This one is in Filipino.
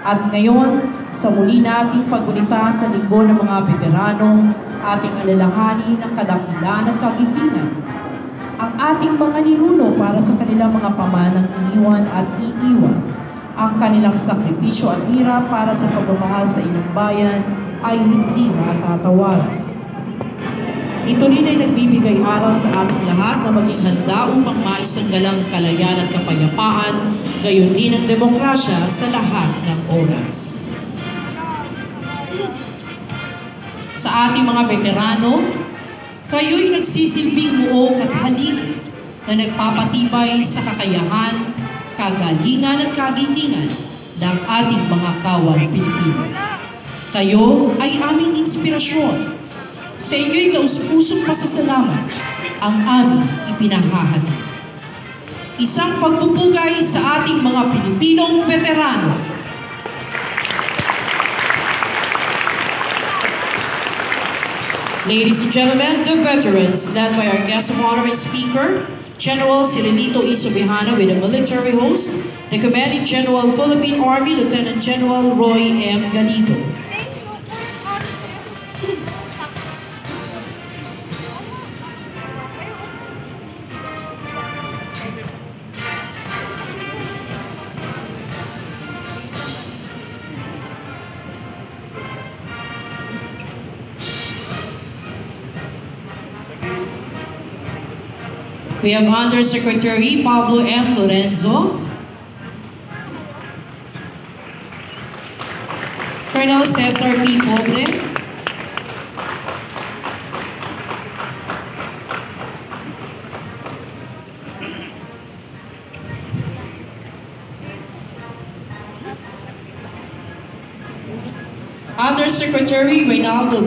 At ngayon, sa muli nating paggunita sa Linggo ng mga Veterano, ating alalahanin ang kadakilaan at kagitingan. Ang ating mga ninuno para sa kanilang mga pamanang iniwan at iiwan. Ang kanilang sakripisyo at hirap para sa pagmamahal sa inyong bayan ay hindi matatawaran. Ito rin ay nagbibigay aral sa ating lahat na maging handa upang maisanggalang kalayaan at kapayapaan, gayon din ang demokrasya sa lahat ng oras. Sa ating mga veterano, kayo'y nagsisilbing muog at halik na nagpapatibay sa kakayahan, kagalingan at kagitingan ng ating mga kawal Pilipino. Kayo ay aming inspirasyon. Sa inyo'y taus-pusong pasasalamat ang aming ipinahahagi. Isang pagpupugay sa ating mga Pilipinong veterano. Ladies and gentlemen, the veterans, led by our guest of honor and speaker, General Cirilito Isobihana with a military host, the Commanding General Philippine Army, Lieutenant General Roy M. Galido. We have Undersecretary Pablo M. Lorenzo, Colonel Cesar P. Pobre, Undersecretary Reynaldo